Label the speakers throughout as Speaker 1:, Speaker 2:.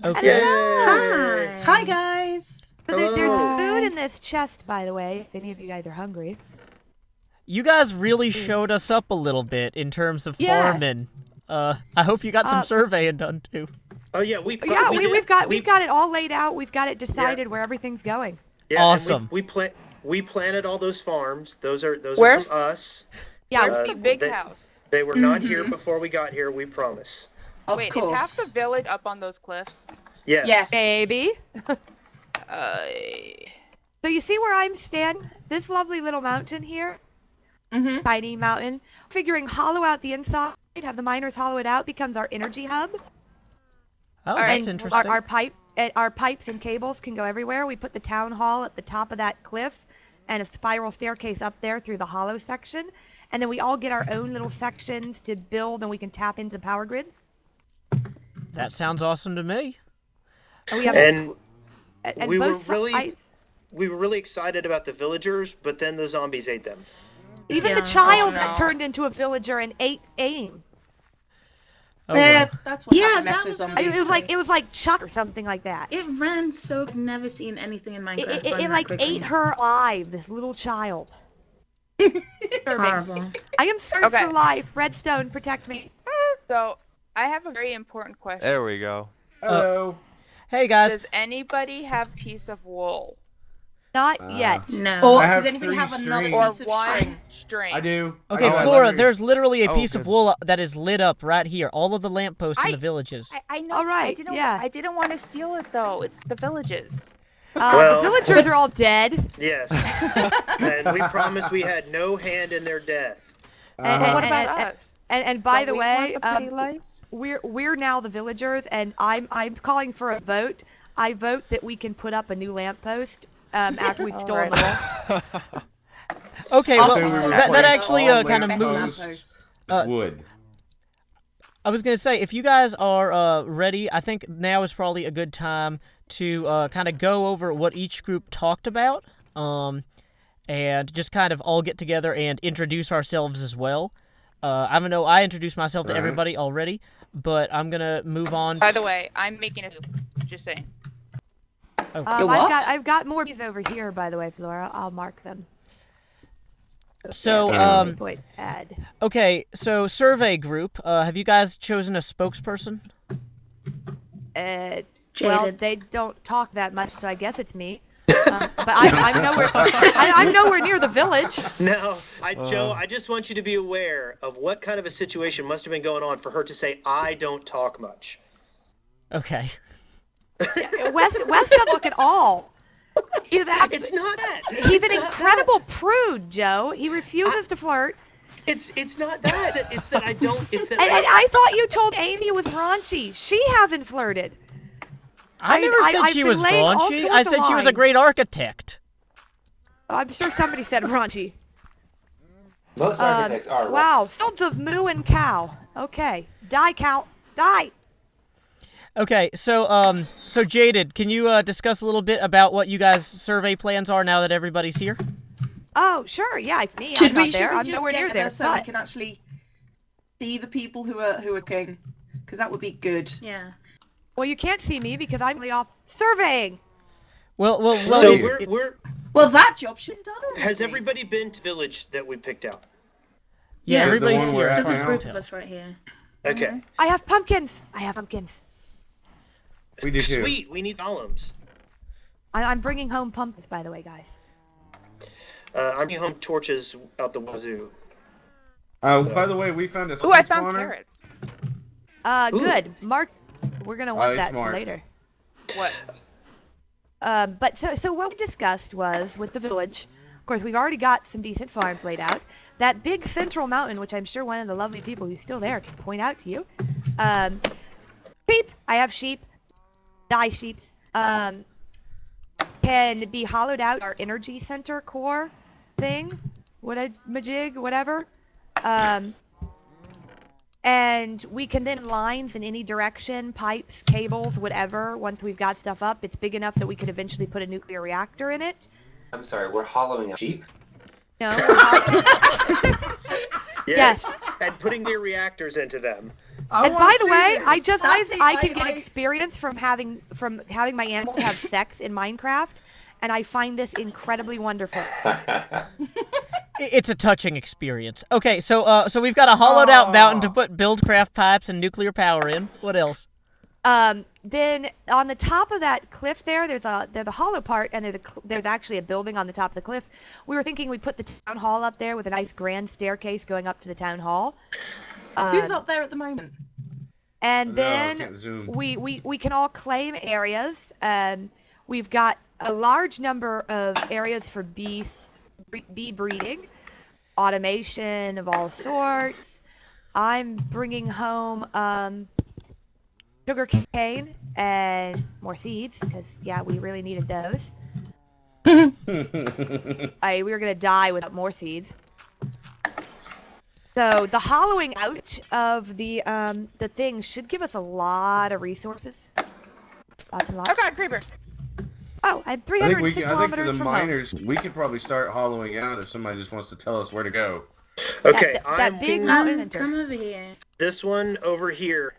Speaker 1: Okay.
Speaker 2: Hello.
Speaker 3: Hi, guys.
Speaker 2: So there's food in this chest, by the way, if any of you guys are hungry.
Speaker 1: You guys really showed us up a little bit in terms of farming. I hope you got some surveying done too.
Speaker 4: Oh yeah, we've
Speaker 2: got it all laid out. We've got it decided where everything's going.
Speaker 4: Yeah,
Speaker 1: awesome.
Speaker 4: And we planted all those farms. Those are from us.
Speaker 2: Yeah,
Speaker 5: Where's the big house?
Speaker 4: They were not here before we got here. We promise.
Speaker 5: Wait, is half the village up on those cliffs?
Speaker 4: Yes.
Speaker 2: Yes. Baby. So you see where I'm standing? This lovely little mountain here? Tiny mountain. Figuring hollow out the inside, have the miners hollow it out, becomes our energy hub.
Speaker 1: Oh, that's interesting.
Speaker 2: Our pipes and cables can go everywhere. We put the town hall at the top of that cliff and a spiral staircase up there through the hollow section. And then we all get our own little sections to build, and we can tap into the power grid.
Speaker 1: That sounds awesome to me.
Speaker 2: And
Speaker 4: we were really excited about the villagers, but then the zombies ate them.
Speaker 2: Even the child that turned into a villager and ate AIM.
Speaker 3: Oh, that's what happened with zombies.
Speaker 2: It was like Chuck or something like that.
Speaker 6: It ran so I've never seen anything in Minecraft.
Speaker 2: It like ate her alive, this little child.
Speaker 6: Horrible.
Speaker 2: I am searched for life. Redstone, protect me.
Speaker 5: So, I have a very important question.
Speaker 7: There we go.
Speaker 1: Hello. Hey guys.
Speaker 5: Does anybody have piece of wool?
Speaker 2: Not yet.
Speaker 6: No.
Speaker 3: Or does anybody have another piece of
Speaker 5: string?
Speaker 8: I do.
Speaker 1: Okay, Flora, there's literally a piece of wool that is lit up right here. All of the lampposts in the villages.
Speaker 5: I know.
Speaker 2: All right,
Speaker 5: I didn't want to steal it though. It's the villages.
Speaker 2: The villagers are all dead.
Speaker 4: Yes. And we promised we had no hand in their death.
Speaker 5: What about us?
Speaker 2: And by the way, we're now the villagers, and I'm calling for a vote. I vote that we can put up a new lamppost after we've stolen them all.
Speaker 1: Okay, well, that actually kind of moves.
Speaker 8: Wood.
Speaker 1: I was gonna say, if you guys are ready, I think now is probably a good time to kind of go over what each group talked about, and just kind of all get together and introduce ourselves as well. I don't know, I introduced myself to everybody already, but I'm gonna move on.
Speaker 5: By the way, I'm making a soup. Just saying.
Speaker 2: I've got more bees over here, by the way, Flora. I'll mark them.
Speaker 1: So, okay, so survey group, have you guys chosen a spokesperson?
Speaker 2: Well, they don't talk that much, so I guess it's me. But I'm nowhere near the village.
Speaker 4: No, Joe, I just want you to be aware of what kind of a situation must have been going on for her to say, I don't talk much.
Speaker 1: Okay.
Speaker 2: Wes doesn't look at all.
Speaker 4: It's not that.
Speaker 2: He's an incredible prude, Joe. He refuses to flirt.
Speaker 4: It's not that. It's that I don't. It's that.
Speaker 2: And I thought you told Amy it was raunchy. She hasn't flirted.
Speaker 1: I never said she was raunchy. I said she was a great architect.
Speaker 2: I'm sure somebody said raunchy.
Speaker 9: Most architects are.
Speaker 2: Wow, fields of moo and cow. Okay, die, cow, die.
Speaker 1: Okay, so Jaded, can you discuss a little bit about what you guys' survey plans are now that everybody's here?
Speaker 2: Oh, sure, yeah, it's me.
Speaker 3: Should
Speaker 2: I'm
Speaker 3: we
Speaker 2: not there. I'm
Speaker 3: just
Speaker 2: nowhere
Speaker 3: get
Speaker 2: near there.
Speaker 3: so we can actually see the people who are king? Because that would be good.
Speaker 6: Yeah.
Speaker 2: Well, you can't see me because I'm really off surveying.
Speaker 1: Well,
Speaker 4: so
Speaker 3: well, that job should be done already.
Speaker 4: Has everybody been to village that we picked out?
Speaker 1: Yeah, everybody's here.
Speaker 6: There's a group of us right here.
Speaker 4: Okay.
Speaker 2: I have pumpkins.
Speaker 8: We do too.
Speaker 4: Sweet, we need columns.
Speaker 2: I'm bringing home pumpkins, by the way, guys.
Speaker 4: I'm bringing home torches out the wazoo.
Speaker 8: By the way, we found a
Speaker 5: I found carrots.
Speaker 2: Good. Mark, we're gonna want that for later.
Speaker 5: What?
Speaker 2: But so what we discussed was with the village. Of course, we've already got some decent farms laid out. That big central mountain, which I'm sure one of the lovely people who's still there can point out to you. Sheep. I have sheep. Die sheeps. Can be hollowed out. Our energy center core thing. Whatever. And we can then lines in any direction, pipes, cables, whatever. Once we've got stuff up, it's big enough that we could eventually put a nuclear reactor in it.
Speaker 9: I'm sorry, we're hollowing a sheep?
Speaker 2: No.
Speaker 4: Yes. And putting their reactors into them.
Speaker 2: And by the way, I just realized I can get experience from having my animals have sex in Minecraft, and I find this incredibly wonderful.
Speaker 1: It's a touching experience. Okay, so we've got a hollowed out mountain to put buildcraft pipes and nuclear power in. What else?
Speaker 2: Then on the top of that cliff there's a hollow part, and there's actually a building on the top of the cliff. We were thinking we'd put the town hall up there with a nice grand staircase going up to the town hall.
Speaker 3: Who's up there at the moment?
Speaker 2: And then
Speaker 8: can't zoom.
Speaker 2: we can all claim areas. We've got a large number of areas for bee breeding, automation of all sorts. I'm bringing home sugar cane and more seeds because we really needed those. We were gonna die without more seeds. So the hollowing out of the thing should give us a lot of resources. Lots and lots.
Speaker 5: I've got a creeper.
Speaker 2: Oh, I'm
Speaker 8: I think
Speaker 2: 306
Speaker 8: I think
Speaker 2: kilometers
Speaker 8: the
Speaker 2: from
Speaker 8: miners, we could probably start hollowing out if somebody just wants to tell us where to go.
Speaker 4: Okay,
Speaker 2: That
Speaker 4: I'm
Speaker 2: big mountain
Speaker 6: Come over here.
Speaker 4: this one over here.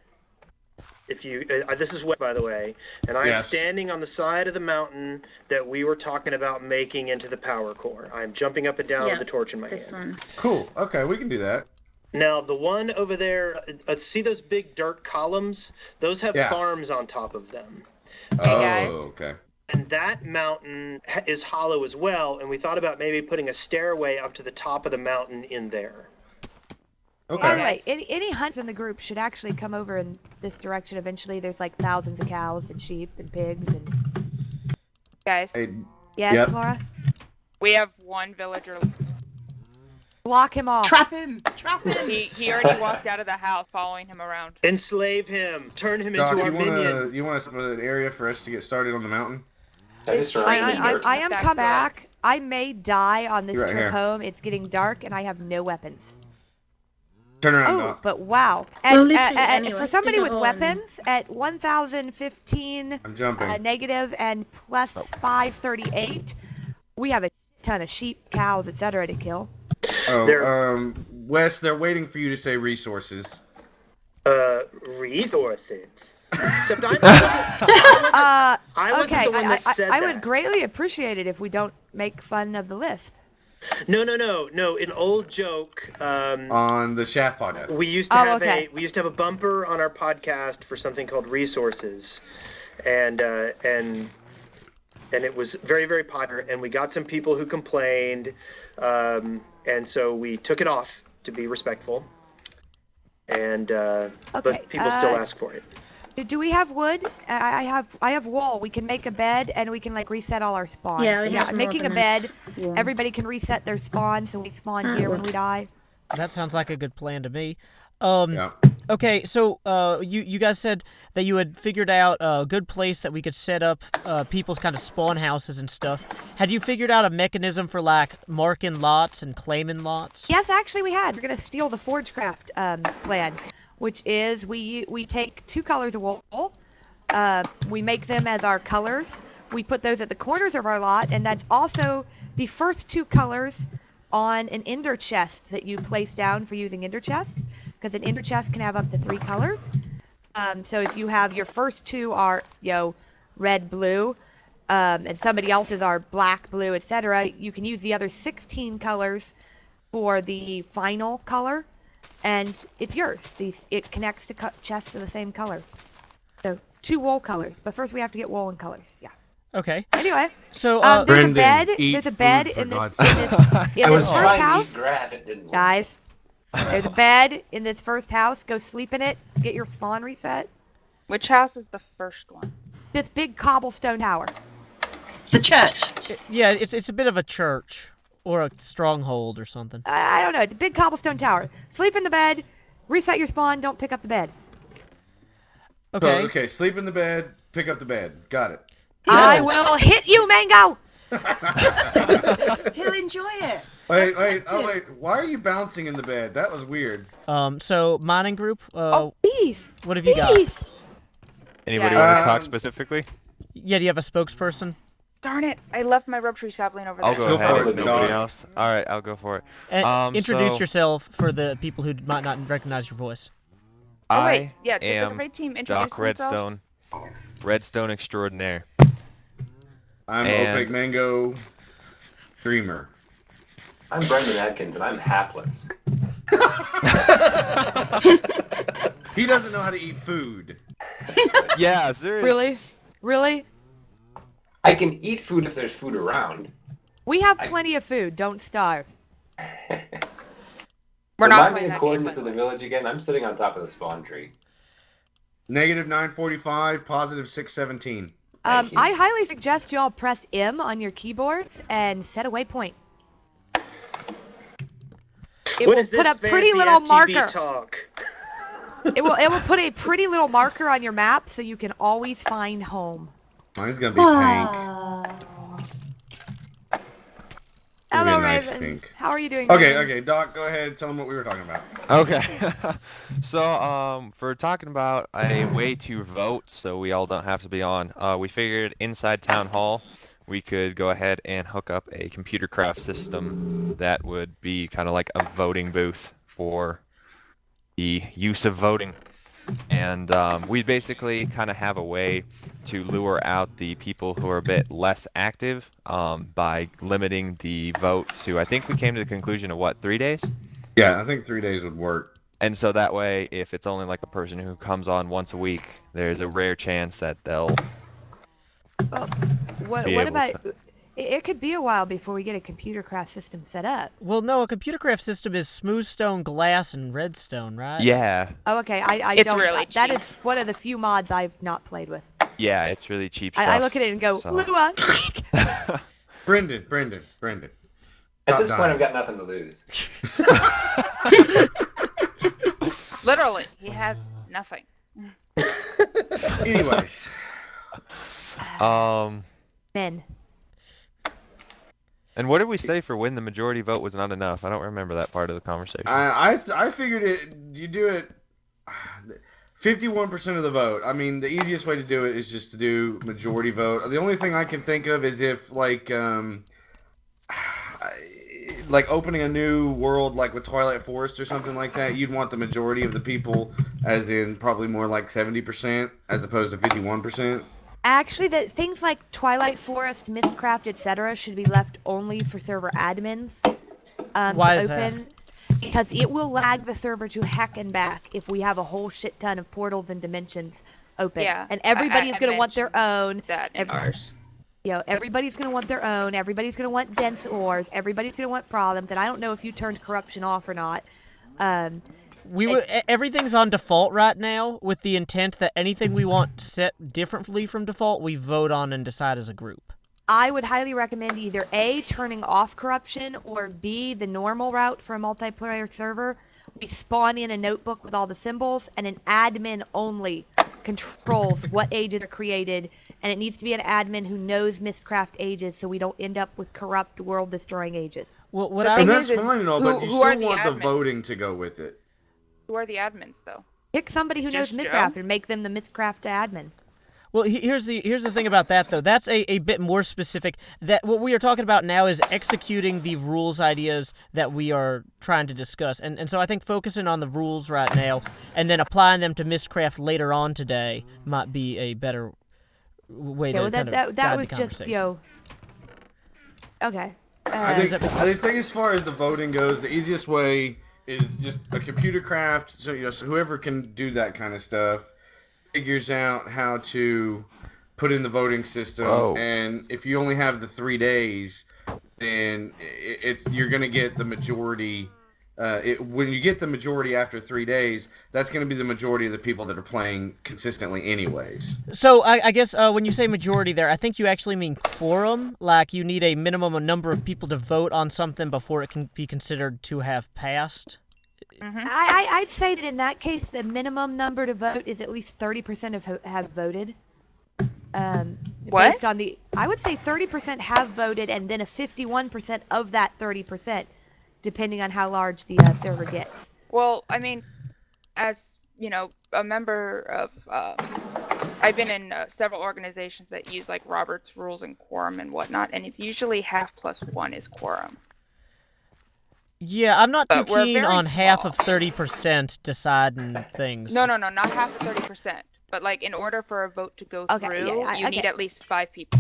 Speaker 4: If you, this is west, by the way, and I am standing on the side of the mountain that we were talking about making into the power core. I'm jumping up and down with the torch in my hand.
Speaker 6: One.
Speaker 8: Cool. Okay, we can do that.
Speaker 4: Now, the one over there, see those big dirt columns? Those have farms on top of them.
Speaker 5: guys.
Speaker 8: Okay.
Speaker 4: And that mountain is hollow as well, and we thought about maybe putting a stairway up to the top of the mountain in there.
Speaker 8: Okay.
Speaker 2: By the way, any hunts in the group should actually come over in this direction eventually. There's like thousands of cows and sheep and pigs and...
Speaker 5: Guys,
Speaker 8: Hey,
Speaker 2: Yes,
Speaker 8: Yep.
Speaker 2: Flora?
Speaker 5: we have one villager.
Speaker 2: Block him off.
Speaker 3: Trap him! Trap him!
Speaker 5: He already walked out of the house following him around.
Speaker 4: Enslave him. Turn him
Speaker 8: Doc,
Speaker 4: into our minion.
Speaker 8: you want an area for us to get started on the mountain?
Speaker 9: That is right.
Speaker 2: I am come back. I may die on this
Speaker 8: You're right
Speaker 2: trip
Speaker 8: here.
Speaker 2: home. It's getting dark and I have no weapons.
Speaker 8: Turn around,
Speaker 2: Oh,
Speaker 8: Doc.
Speaker 2: but wow.
Speaker 6: Well,
Speaker 2: And,
Speaker 6: literally anyway,
Speaker 2: for
Speaker 6: let's
Speaker 2: somebody
Speaker 6: dig a
Speaker 2: with
Speaker 6: hole and-
Speaker 2: weapons, at 1,015
Speaker 8: I'm jumping.
Speaker 2: negative and plus 538, we have a ton of sheep, cows, etc. to kill.
Speaker 8: Wes, they're waiting for you to say resources.
Speaker 4: Resources. Except I wasn't
Speaker 2: Okay,
Speaker 4: the one that said
Speaker 2: I
Speaker 4: that.
Speaker 2: would greatly appreciate it if we don't make fun of the lisp.
Speaker 4: No. An old joke.
Speaker 8: On the Shaft podcast.
Speaker 4: We used to have
Speaker 2: okay.
Speaker 4: a bumper on our podcast for something called resources, and it was very, very popular. And we got some people who complained, and so we took it off to be respectful. And but people still ask for it.
Speaker 2: Do we have wood? I have wool. We can make a bed and we can like reset all our spawns.
Speaker 6: Yeah, we have
Speaker 2: I'm
Speaker 6: more
Speaker 2: making a
Speaker 6: than
Speaker 2: bed.
Speaker 6: wool.
Speaker 2: Everybody can reset their spawn, so we spawn here when we die.
Speaker 1: That sounds like a good plan to me.
Speaker 8: Yeah.
Speaker 1: Okay, so you guys said that you had figured out a good place that we could set up people's kind of spawn houses and stuff. Had you figured out a mechanism for like marking lots and claiming lots?
Speaker 2: Yes, actually we had. We're gonna steal the Forgecraft plan, which is we take 2 colors of wool, we make them as our colors. We put those at the corners of our lot, and that's also the first 2 colors on an ender chest that you place down for using ender chests, because an ender chest can have up to 3 colors. So if you have your first 2 are red, blue, and somebody else's are black, blue, etc., you can use the other 16 colors for the final color, and it's yours. It connects to chests of the same colors. So 2 wool colors, but first we have to get wool and colors. Yeah.
Speaker 1: Okay.
Speaker 2: Anyway,
Speaker 1: So
Speaker 2: there's a
Speaker 8: Brendan,
Speaker 2: bed.
Speaker 8: eat
Speaker 2: There's a bed
Speaker 8: food,
Speaker 2: in
Speaker 8: for
Speaker 2: this
Speaker 8: God's
Speaker 2: in this first
Speaker 9: trying to
Speaker 2: house,
Speaker 9: eat grass, it didn't work.
Speaker 2: guys. There's a bed in this first house. Go sleep in it. Get your spawn reset.
Speaker 5: Which house is the first one?
Speaker 2: This big cobblestone tower.
Speaker 3: The church.
Speaker 1: yeah, it's a bit of a church or a stronghold or something.
Speaker 2: I don't know. It's a big cobblestone tower. Sleep in the bed. Reset your spawn. Don't pick up the bed.
Speaker 1: Okay.
Speaker 8: Okay, sleep in the bed, pick up the bed. Got it.
Speaker 2: I will hit you, Mango.
Speaker 3: He'll enjoy it.
Speaker 8: Wait. Why are you bouncing in the bed? That was weird.
Speaker 1: So mining group.
Speaker 2: Bees.
Speaker 1: What have you got?
Speaker 2: Bees.
Speaker 7: Anybody
Speaker 5: Yeah.
Speaker 7: want to talk specifically?
Speaker 1: Yeah, do you have a spokesperson?
Speaker 5: Darn it! I left my rub tree sapling over there.
Speaker 7: I'll go
Speaker 8: Go
Speaker 7: ahead
Speaker 8: for
Speaker 7: if
Speaker 8: it,
Speaker 7: nobody
Speaker 8: Doc.
Speaker 7: else. All right, I'll go for it.
Speaker 1: And introduce
Speaker 7: so-
Speaker 1: yourself for the people who might not recognize your voice.
Speaker 5: Oh wait,
Speaker 7: I
Speaker 5: yeah. Did the
Speaker 7: am
Speaker 5: raid team introduce
Speaker 7: Doc
Speaker 5: themselves?
Speaker 7: Redstone extraordinaire.
Speaker 8: I'm
Speaker 7: And-
Speaker 8: Opaque Mango Dreamer.
Speaker 9: I'm Brendan Atkins, and I'm hapless.
Speaker 8: He doesn't know how to eat food.
Speaker 7: Yeah, seriously.
Speaker 2: Really?
Speaker 9: I can eat food if there's food around.
Speaker 2: We have plenty of food. Don't starve.
Speaker 5: We're not
Speaker 9: Remind me
Speaker 5: playing
Speaker 9: the
Speaker 5: that game,
Speaker 9: coordinates
Speaker 5: by
Speaker 9: of
Speaker 5: the
Speaker 9: the
Speaker 5: way.
Speaker 9: village again. I'm sitting on top of the spawn tree.
Speaker 8: -945, +617.
Speaker 9: Thank you.
Speaker 2: I highly suggest you all press M on your keyboard and set a waypoint. It
Speaker 4: What
Speaker 2: will
Speaker 4: is this
Speaker 2: put a pretty
Speaker 4: fancy
Speaker 2: little
Speaker 4: FTB
Speaker 2: marker.
Speaker 4: talk?
Speaker 2: It will put a pretty little marker on your map so you can always find home.
Speaker 8: Mine's gonna be pink. It's gonna
Speaker 2: Hello,
Speaker 8: be a nice
Speaker 2: Raven.
Speaker 8: pink.
Speaker 2: How are you doing?
Speaker 8: Okay,
Speaker 2: Raven?
Speaker 8: okay, Doc, go ahead. Tell them what we were talking about.
Speaker 7: Okay. So, for talking about a way to vote so we all don't have to be on, we figured inside Town Hall we could go ahead and hook up a computer craft system that would be kind of like a voting booth for the use of voting. And we basically kind of have a way to lure out the people who are a bit less active by limiting the vote to, I think we came to the conclusion of what, 3 days?
Speaker 8: Yeah, I think 3 days would work.
Speaker 7: And so that way, if it's only like a person who comes on once a week, there's a rare chance that they'll
Speaker 2: Well,
Speaker 7: be
Speaker 2: what
Speaker 7: able
Speaker 2: about?
Speaker 7: to.
Speaker 2: It could be a while before we get a computer craft system set up.
Speaker 1: Well, no, a computer craft system is smooth stone, glass, and redstone, right?
Speaker 7: Yeah,
Speaker 2: Oh, okay. I
Speaker 5: It's
Speaker 2: don't.
Speaker 5: really
Speaker 2: That
Speaker 5: cheap.
Speaker 2: is one of the few mods I've not played with.
Speaker 7: yeah, it's really cheap stuff.
Speaker 2: I look at it and go,
Speaker 7: so-
Speaker 2: Lua.
Speaker 8: Brendan.
Speaker 9: At
Speaker 8: Stop
Speaker 9: this point,
Speaker 8: dying.
Speaker 9: I've got nothing to lose.
Speaker 5: Literally, he has nothing.
Speaker 8: Anyways,
Speaker 2: Men.
Speaker 7: And what did we say for when the majority vote was not enough? I don't remember that part of the conversation.
Speaker 8: I figured it. You do it. 51% of the vote. I mean, the easiest way to do it is just to do majority vote. The only thing I can think of is if like opening a new world like with Twilight Forest or something like that, you'd want the majority of the people, as in probably more like 70% as opposed to 51%.
Speaker 2: Actually, things like Twilight Forest, Mistcraft, etc. should be left only for server admins
Speaker 1: Why
Speaker 2: to
Speaker 1: is that?
Speaker 2: open. Because it will lag the server to heck and back if we have a whole shit ton of portals and dimensions open.
Speaker 5: Yeah,
Speaker 2: And everybody's
Speaker 5: I
Speaker 2: going to want their own.
Speaker 5: That in ours.
Speaker 2: You know, everybody's going to want their own. Everybody's going to want dense ores. Everybody's going to want problems. And I don't know if you turned corruption off or not.
Speaker 1: Everything's on default right now, with the intent that anything we want set differently from default, we vote on and decide as a group.
Speaker 2: I would highly recommend either A, turning off corruption, or B, the normal route for a multiplayer server. We spawn in a notebook with all the symbols, and an admin only controls what ages are created, and it needs to be an admin who knows Mistcraft ages so we don't end up with corrupt, world-destroying ages.
Speaker 1: Well, what
Speaker 5: The
Speaker 1: I
Speaker 5: thing
Speaker 8: And
Speaker 1: was
Speaker 8: that's
Speaker 5: is,
Speaker 8: fine and all,
Speaker 5: who-
Speaker 8: but you
Speaker 5: who are
Speaker 8: still
Speaker 5: the
Speaker 8: want the
Speaker 5: admins?
Speaker 8: voting to go with it.
Speaker 5: Who are the admins, though?
Speaker 2: Pick somebody who knows
Speaker 5: Just
Speaker 2: Mistcraft
Speaker 5: Joe?
Speaker 2: and make them the Mistcraft admin.
Speaker 1: Well, here's the thing about that though. That's a bit more specific. That what we are talking about now is executing the rules ideas that we are trying to discuss, and so I think focusing on the rules right now and then applying them to Mistcraft later on today might be a better way to
Speaker 2: Yeah, well,
Speaker 1: kind of
Speaker 2: that
Speaker 1: guide
Speaker 2: was
Speaker 1: the
Speaker 2: just,
Speaker 1: conversation.
Speaker 2: Okay.
Speaker 8: I think as far as the voting goes, the easiest way is just a computer craft. So whoever can do that kind of stuff figures out how to put in the voting system.
Speaker 7: Whoa.
Speaker 8: And if you only have the 3 days, then you're gonna get the majority. When you get the majority after 3 days, that's going to be the majority of the people that are playing consistently anyways.
Speaker 1: So I guess when you say majority there, I think you actually mean quorum. Like you need a minimum number of people to vote on something before it can be considered to have passed.
Speaker 2: I'd say that in that case, the minimum number to vote is at least 30% have voted.
Speaker 5: What?
Speaker 2: Based on I would say 30% have voted, and then a 51% of that 30%, depending on how large the server gets.
Speaker 5: Well, I mean, as you know, a member of, I've been in several organizations that use like Robert's rules and quorum and whatnot, and it's usually half plus one is quorum.
Speaker 1: Yeah, I'm not too
Speaker 5: But we're
Speaker 1: keen
Speaker 5: very
Speaker 1: on half
Speaker 5: small.
Speaker 1: of 30% deciding things.
Speaker 5: No, not half of 30%. But like, in order for a vote to go through, you need at least 5 people.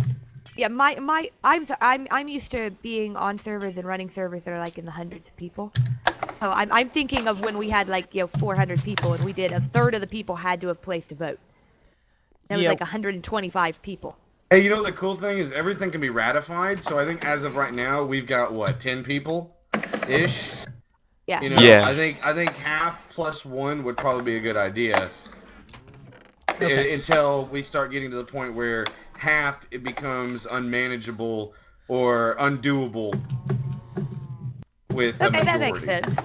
Speaker 2: Yeah, I'm used to being on servers and running servers that are like in the hundreds of people. So I'm thinking of when we had like 400 people and we did a third of the people had to have placed a vote. That was like 125 people.
Speaker 8: Hey, you know the cool thing is everything can be ratified. So I think as of right now we've got what 10 people, ish.
Speaker 2: Yeah.
Speaker 8: You know,
Speaker 7: Yeah.
Speaker 8: I think half plus 1 would probably be a good idea.
Speaker 1: Okay.
Speaker 8: Until we start getting to the point where half it becomes unmanageable or undoable with a majority.
Speaker 2: That makes sense.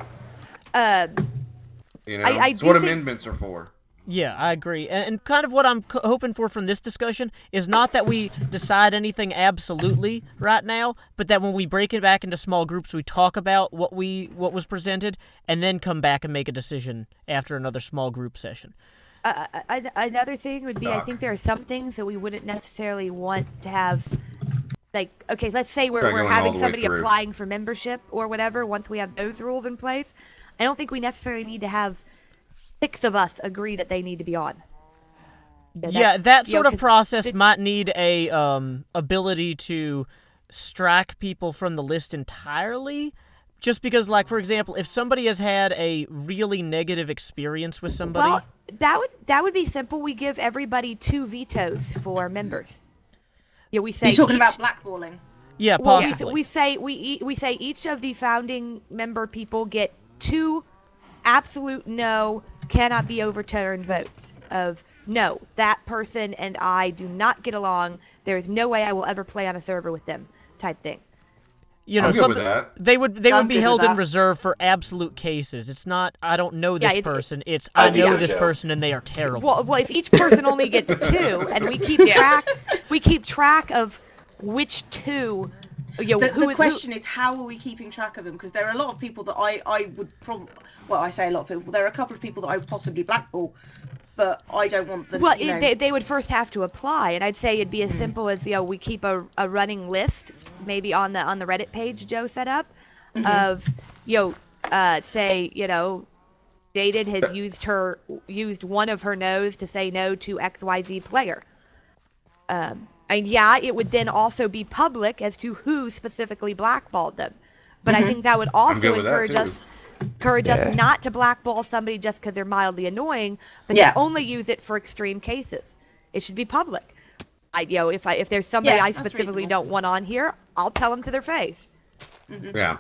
Speaker 8: You know,
Speaker 2: I
Speaker 8: it's
Speaker 2: do
Speaker 8: what
Speaker 2: think-
Speaker 8: amendments are for.
Speaker 1: Yeah, I agree. And kind of what I'm hoping for from this discussion is not that we decide anything absolutely right now, but that when we break it back into small groups, we talk about what was presented, and then come back and make a decision after another small group session.
Speaker 2: Another thing would be, I think there are some things that we wouldn't necessarily want to have. Like, okay, let's say we're
Speaker 8: going all
Speaker 2: having
Speaker 8: the way
Speaker 2: somebody
Speaker 8: through.
Speaker 2: applying for membership or whatever. Once we have those rules in place, I don't think we necessarily need to have 6 of us agree that they need to be on.
Speaker 1: That sort of
Speaker 2: 'cause
Speaker 1: process might need a ability to strike people from the list entirely. Just because, like, for example, if somebody has had a really negative experience with somebody...
Speaker 2: Well, that would be simple. We give everybody 2 vetoes for members. Yeah, we say.
Speaker 3: Are you talking
Speaker 2: each-
Speaker 3: about blackballing?
Speaker 1: Yeah,
Speaker 2: Well,
Speaker 1: possibly.
Speaker 2: we say each of the founding member people get 2 absolute no, cannot be overturned votes of no, that person and I do not get along. There is no way I will ever play on a server with them, type thing.
Speaker 1: You know,
Speaker 8: I'm good with
Speaker 1: something
Speaker 8: that.
Speaker 1: they would
Speaker 3: I'm
Speaker 1: be
Speaker 3: good with
Speaker 1: held in
Speaker 3: that.
Speaker 1: reserve for absolute cases. It's not I don't know this
Speaker 2: Yeah,
Speaker 1: person. It's
Speaker 9: I
Speaker 1: I know
Speaker 9: think
Speaker 1: this
Speaker 9: so.
Speaker 1: person and they are terrible.
Speaker 2: Well, if each person only gets 2, and we keep track of which 2.
Speaker 3: The question is, how are we keeping track of them? Because there are a lot of people that I would probably, well, I say a lot of people. There are a couple of people that I would possibly blackball, but I don't want them.
Speaker 2: Well,
Speaker 3: you know,
Speaker 2: they would first have to apply, and I'd say it'd be as simple as we keep a running list, maybe on the Reddit page Joe set up, of say Jaded has used one of her no's to say no to XYZ player. And it would then also be public as to who specifically blackballed them. But I think that would also
Speaker 8: good with that,
Speaker 2: encourage us not to blackball somebody just because they're mildly annoying, but to only use it for extreme cases. It should be public. If there's somebody I
Speaker 3: that's
Speaker 2: specifically
Speaker 3: reasonable.
Speaker 2: don't want on here, I'll tell them to their face.
Speaker 8: Yeah.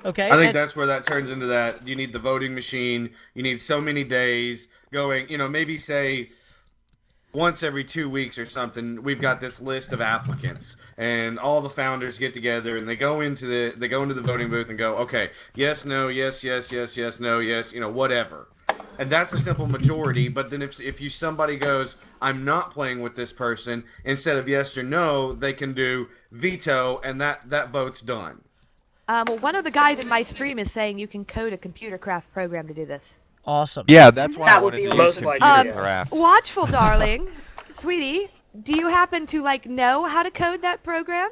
Speaker 1: Okay.
Speaker 8: I think
Speaker 1: and-
Speaker 8: that's where that turns into that. You need the voting machine. You need so many days going, maybe say once every 2 weeks or something, we've got this list of applicants, and all the founders get together and they go into the voting booth and go, okay, yes, no, yes, yes, yes, yes, no, yes, whatever. And that's a simple majority. But then if somebody goes, I'm not playing with this person, instead of yes or no, they can do veto, and that vote's done.
Speaker 2: Well, one of the guys in my stream is saying you can code a computer craft program to do this.
Speaker 1: Awesome.
Speaker 7: Yeah, that's why I
Speaker 3: That would
Speaker 7: wanted
Speaker 3: be
Speaker 7: to
Speaker 4: Most
Speaker 7: use
Speaker 4: likely,
Speaker 7: computer
Speaker 4: yeah.
Speaker 7: craft.
Speaker 2: Watchful, darling, sweetie, do you happen to know how to code that program?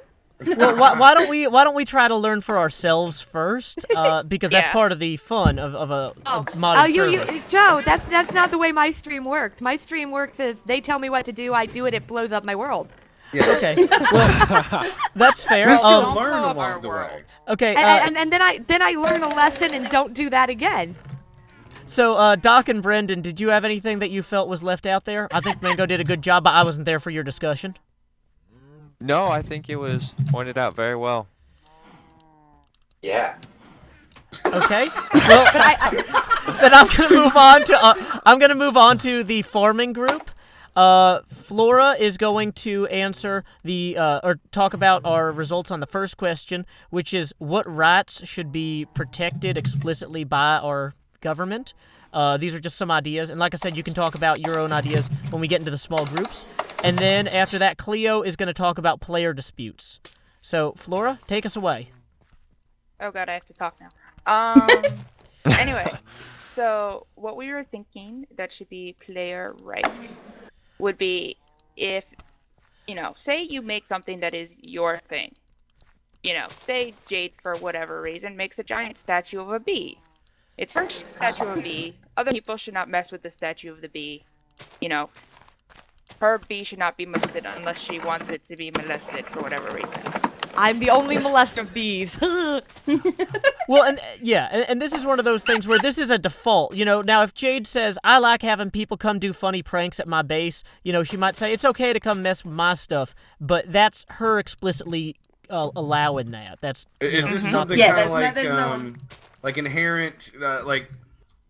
Speaker 1: Well, why don't we try to learn for ourselves first? Because that's
Speaker 5: Yeah.
Speaker 1: part of the fun of a modded server.
Speaker 2: Joe, that's not the way my stream works. My stream works as they tell me what to do, I do it, it blows up my world.
Speaker 8: Yes.
Speaker 1: Okay. Well, that's fair.
Speaker 8: We still
Speaker 5: Don't
Speaker 8: learn
Speaker 5: blow up
Speaker 8: along
Speaker 5: our
Speaker 8: the
Speaker 5: world.
Speaker 8: way.
Speaker 1: Okay.
Speaker 2: And then I learn a lesson and don't do that again.
Speaker 1: So, Doc and Brendan, did you have anything that you felt was left out there? I think Mango did a good job, but I wasn't there for your discussion.
Speaker 7: No, I think it was pointed out very well.
Speaker 9: Yeah.
Speaker 1: Okay. Well, then I'm gonna move on to the farming group. Flora is going to answer or talk about our results on the first question, which is what rights should be protected explicitly by our government. These are just some ideas, and like I said, you can talk about your own ideas when we get into the small groups. And then after that, Cleo is going to talk about player disputes. So, Flora, take us away.
Speaker 5: Oh god, I have to talk now. Anyway, so what we were thinking that should be player rights would be if, say you make something that is your thing. say Jade, for whatever reason, makes a giant statue of a bee. It's her statue of a bee. Other people should not mess with the statue of the bee. Her bee should not be molested unless she wants it to be molested for whatever reason.
Speaker 2: I'm the only molester of bees.
Speaker 1: Well, and this is one of those things where this is a default. Now if Jade says, I like having people come do funny pranks at my base, she might say, it's okay to come mess with my stuff, but that's her explicitly allowing that.
Speaker 8: Is this something kind of like inherent, like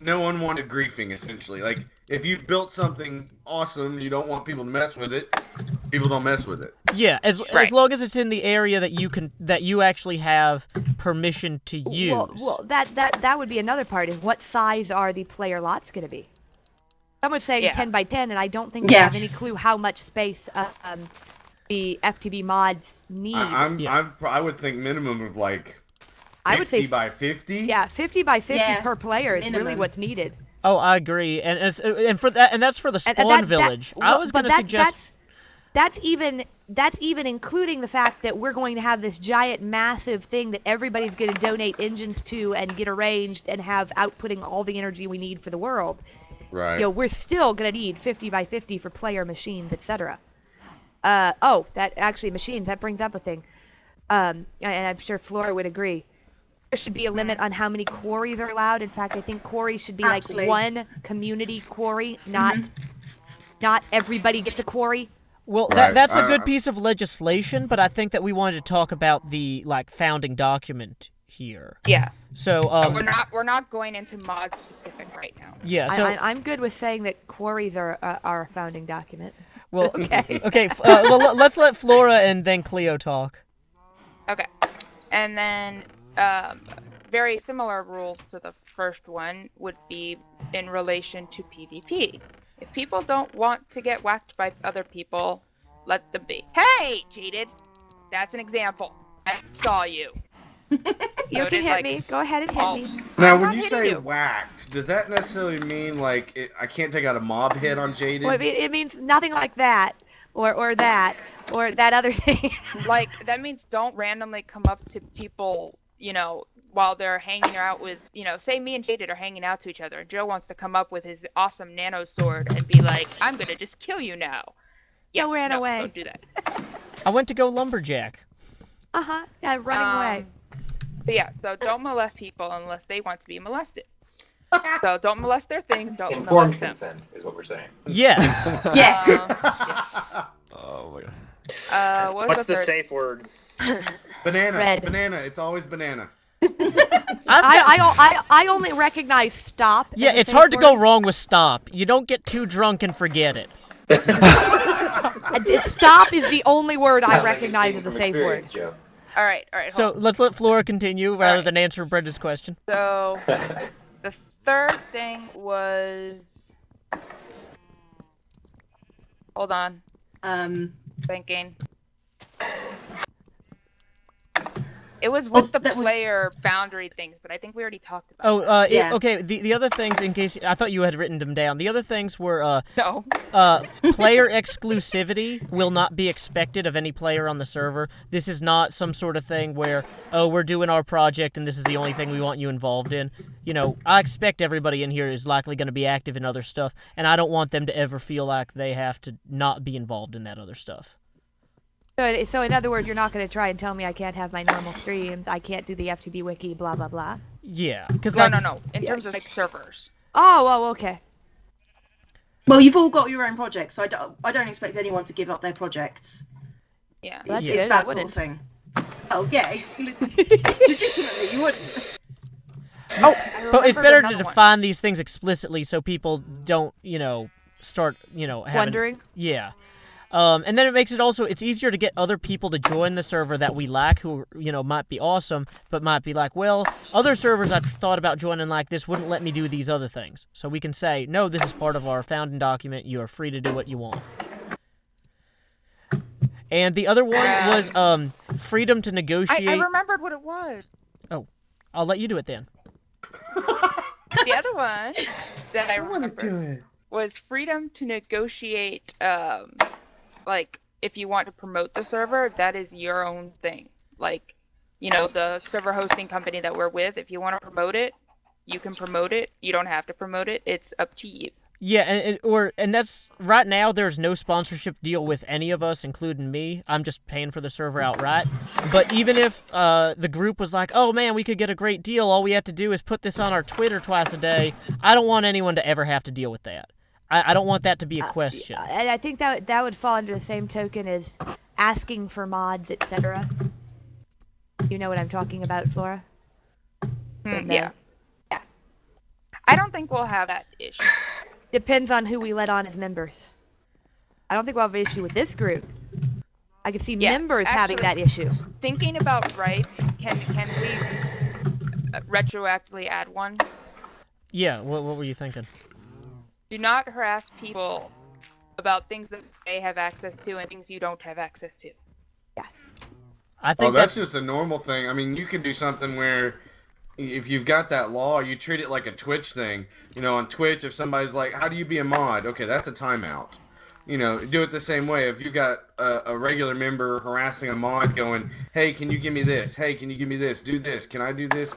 Speaker 8: no unwanted griefing, essentially? Like, if you've built something awesome, you don't want people to mess with it, people don't mess with it.
Speaker 1: Yeah, as long as it's in the area that you actually have permission to use.
Speaker 2: Well, that would be another part. Is what size are the player lots going to be? Someone's saying 10 by 10, and I don't think they have any clue how much space the FTB mods need.
Speaker 8: I would think minimum of like 50 by 50.
Speaker 2: Yeah, 50 by 50 per player is really what's needed.
Speaker 1: Oh, I agree, and that's for the spawn village. I was going to suggest
Speaker 2: that's even including the fact that we're going to have this giant, massive thing that everybody's going to donate engines to and get arranged and have outputting all the energy we need for the world.
Speaker 8: Right.
Speaker 2: We're still going to need 50 by 50 for player machines, etc. That actually machines, that brings up a thing, and I'm sure Flora would agree. There should be a limit on how many quarries are allowed. In fact, I think quarries should be like one community quarry, not everybody gets a quarry.
Speaker 1: Well, that's a good piece of legislation, but I think that we wanted to talk about the founding document here.
Speaker 5: Yeah.
Speaker 1: So
Speaker 5: we're not going into mod specific right now.
Speaker 1: Yeah. So
Speaker 2: I'm good with saying that quarries are a founding document.
Speaker 1: Well,
Speaker 2: okay.
Speaker 1: Okay. Well, let's let Flora and then Cleo talk.
Speaker 5: Okay. And then very similar rules to the first one would be in relation to PvP. If people don't want to get whacked by other people, let them be. Hey, cheated! That's an example. I saw you.
Speaker 2: You can hit me. Go ahead and hit me.
Speaker 8: Now, when you say whacked, does that necessarily mean I can't take out a mob hit on Jaded?
Speaker 2: Well, it means nothing like that, or that other thing.
Speaker 5: That means don't randomly come up to people, while they're hanging out with, say me and Jaded are hanging out to each other, and Joe wants to come up with his awesome nano sword and be like, I'm gonna just kill you now.
Speaker 2: Yeah, ran away.
Speaker 5: Don't do that.
Speaker 1: I went to go lumberjack.
Speaker 2: Yeah, running away.
Speaker 5: But yeah, so don't molest people unless they want to be molested. So don't molest their things, don't
Speaker 9: Informed
Speaker 5: molest them.
Speaker 9: consent is what we're saying.
Speaker 1: Yes.
Speaker 3: Yes.
Speaker 7: Oh my god.
Speaker 4: What's the safe word?
Speaker 8: Banana.
Speaker 2: Red.
Speaker 8: Banana. It's always banana.
Speaker 2: I only recognize stop.
Speaker 1: Yeah, it's hard to go wrong with stop. You don't get too drunk and forget it.
Speaker 2: Stop is the only word I recognize as a safe word.
Speaker 9: Joe.
Speaker 5: All right.
Speaker 1: So let's let Flora continue rather than answer Brenda's question.
Speaker 5: So the third thing was, hold on. Thinking. It was with the player boundary things, but I think we already talked about
Speaker 2: yeah.
Speaker 1: Okay, the other things, in case, I thought you had written them down. The other things were,
Speaker 5: No.
Speaker 1: Player exclusivity will not be expected of any player on the server. This is not some sort of thing where, we're doing our project and this is the only thing we want you involved in. I expect everybody in here is likely going to be active in other stuff, and I don't want them to ever feel like they have to not be involved in that other stuff.
Speaker 2: So in other words, you're not going to try and tell me I can't have my normal streams, I can't do the FTB wiki, blah, blah, blah?
Speaker 1: Yeah. Cause
Speaker 5: no. In terms of servers.
Speaker 2: Oh, okay.
Speaker 3: Well, you've all got your own projects, so I don't expect anyone to give up their projects.
Speaker 5: Yeah.
Speaker 2: That's
Speaker 3: It's
Speaker 2: good.
Speaker 3: that sort of thing. Oh, yeah. Legitimately, you wouldn't.
Speaker 1: But it's better to define these things explicitly so people don't, start, having...
Speaker 2: Wondering?
Speaker 1: Yeah. And then it makes it's easier to get other people to join the server that we lack who, might be awesome, but might be like, well, other servers I've thought about joining like this wouldn't let me do these other things. So we can say, no, this is part of our founding document. You are free to do what you want. And the other one was freedom to negotiate.
Speaker 5: I remembered what it was.
Speaker 1: Oh, I'll let you do it then.
Speaker 5: The other one that I remembered was freedom to negotiate, if you want to promote the server, that is your own thing. you know, the server hosting company that we're with. If you want to promote it, you can promote it. You don't have to promote it. It's up to you.
Speaker 1: Yeah, and that's right now. There's no sponsorship deal with any of us, including me. I'm just paying for the server outright. But even if the group was like, "Oh man, we could get a great deal. All we have to do is put this on our Twitter twice a day," I don't want anyone to ever have to deal with that. I don't want that to be a question.
Speaker 2: And I think that would fall under the same token as asking for mods, etc. You know what I'm talking about, Flora?
Speaker 5: Yeah. I don't think we'll have that issue.
Speaker 2: Depends on who we let on as members. I don't think we'll have an issue with this group. I could see members having that issue.
Speaker 5: Thinking about rights, can we retroactively add one?
Speaker 1: Yeah, what were you thinking?
Speaker 5: Do not harass people about things that they have access to and things you don't have access to.
Speaker 2: Yeah.
Speaker 1: I think
Speaker 8: that's just a normal thing. I mean, you can do something where if you've got that law, you treat it like a Twitch thing. You know, on Twitch, if somebody's like, how do you be a mod? Okay, that's a timeout. You know, do it the same way. If you got a regular member harassing a mod going, hey, can you give me this? Hey, can you give me this? Do this. Can I do this?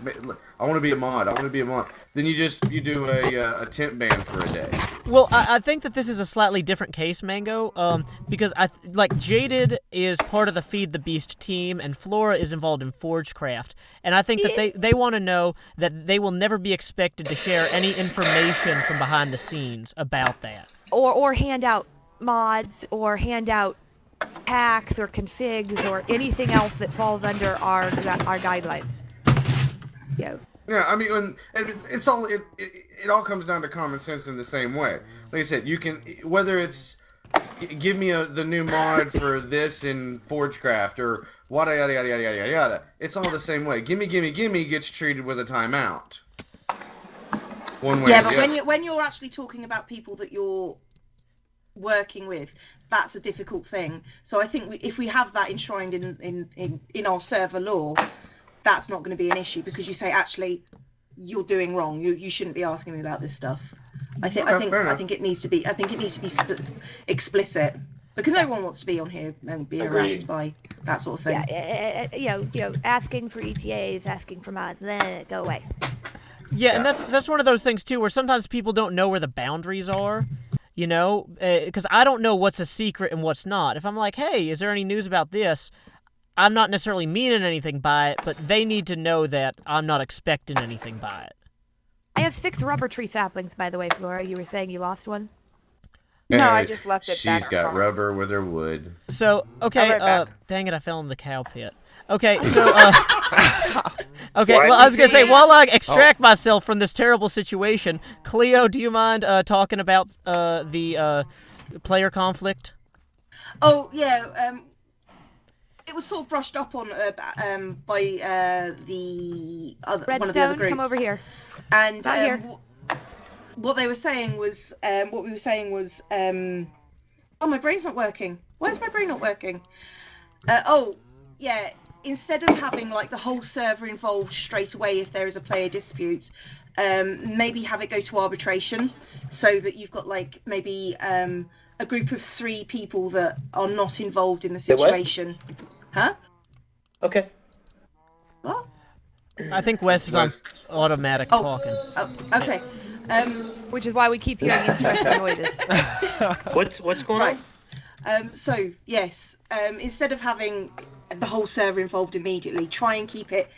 Speaker 8: I want to be a mod. I want to be a mod. Then you do a temp ban for a day.
Speaker 1: Well, I think that this is a slightly different case, Mango, because like Jaded is part of the Feed the Beast team, and Flora is involved in Forgecraft, and I think that they want to know that they will never be expected to share any information from behind the scenes about that,
Speaker 2: or hand out mods, or hand out hacks or configs or anything else that falls under our guidelines. Yeah.
Speaker 8: Yeah, I mean, it's all it all comes down to common sense in the same way. Like I said, you can whether it's give me the new mod for this in Forgecraft or yada yada yada yada yada yada. It's all the same way. Gimme gets treated with a timeout. One way.
Speaker 3: Yeah, but when you're actually talking about people that you're working with, that's a difficult thing. So I think if we have that enshrined in our server law, that's not going to be an issue, because you say, actually, you're doing wrong. You shouldn't be asking me about this stuff. I think it needs to be explicit, because no one wants to be on here and be harassed by that sort of thing.
Speaker 2: Yeah, asking for ETAs, asking for mods, then go away.
Speaker 1: Yeah, and that's one of those things too, where sometimes people don't know where the boundaries are. You know, because I don't know what's a secret and what's not. If I'm like, hey, is there any news about this? I'm not necessarily meaning anything by it, but they need to know that I'm not expecting anything by it.
Speaker 2: I have 6 rubber tree saplings, by the way, Flora. You were saying you lost one?
Speaker 5: No, I just left it back.
Speaker 8: She's got rubber with her wood.
Speaker 1: So, okay, dang it, I fell in the cow pit. Okay, so, okay, well, I was going to say, while I extract myself from this terrible situation, Cleo, do you mind talking about the player conflict?
Speaker 3: Oh, yeah, it was sort of brushed up on by the other
Speaker 2: Redstone,
Speaker 3: one of the other groups.
Speaker 2: come over here.
Speaker 3: And
Speaker 2: Not here.
Speaker 3: what we were saying was, oh, my brain's not working. Why is my brain not working? Yeah. Instead of having like the whole server involved straight away if there is a player dispute, maybe have it go to arbitration, so that you've got like maybe a group of 3 people that are not involved in the situation. Huh?
Speaker 4: Okay.
Speaker 3: What?
Speaker 1: I think Wes is on automatic talking.
Speaker 3: Oh, okay.
Speaker 2: Which is why we keep hearing interesting noises.
Speaker 4: What's going on?
Speaker 3: So yes, instead of having the whole server involved immediately, try and keep it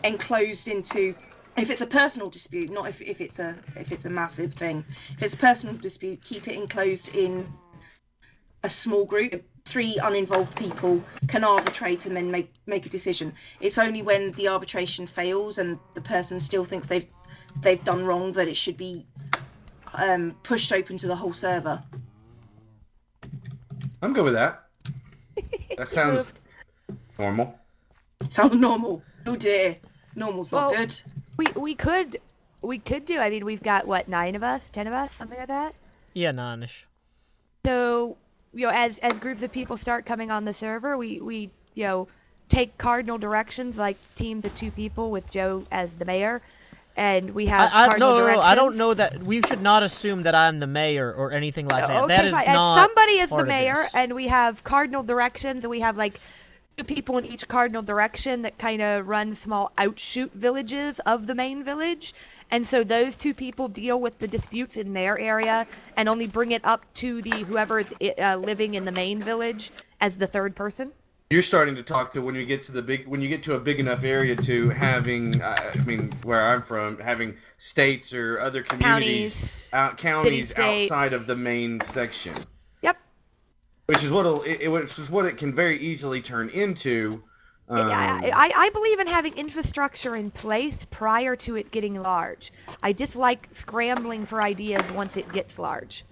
Speaker 3: enclosed into, if it's a personal dispute, not if it's a massive thing. If it's a personal dispute, keep it enclosed in a small group. 3 uninvolved people can arbitrate and then make a decision. It's only when the arbitration fails and the person still thinks they've done wrong that it should be pushed open to the whole server.
Speaker 8: I'm good with that. That sounds normal.
Speaker 3: Sounds normal. Oh dear, normal's not good.
Speaker 2: We could do. I mean, we've got what, 9 of us, 10 of us, something like that.
Speaker 1: Yeah, 9ish.
Speaker 2: So, as groups of people start coming on the server, we take cardinal directions, like teams of 2 people with Joe as the mayor, and we have cardinal directions.
Speaker 1: No, I don't know that. We should not assume that I'm the mayor or anything like that.
Speaker 2: Okay,
Speaker 1: that is
Speaker 2: fine.
Speaker 1: not
Speaker 2: Somebody is the
Speaker 1: part of
Speaker 2: mayor,
Speaker 1: this.
Speaker 2: and we have cardinal directions, and we have like people in each cardinal direction that kind of run small outshoot villages of the main village. And so those 2 people deal with the disputes in their area and only bring it up to the whoever is living in the main village as the 3rd person.
Speaker 8: You're starting to talk to when you get to a big enough area to having, where I'm from, having states or other communities, counties outside of the main section.
Speaker 2: Yep.
Speaker 8: Which is what it can very easily turn into.
Speaker 2: I believe in having infrastructure in place prior to it getting large. I dislike scrambling for ideas once it gets large.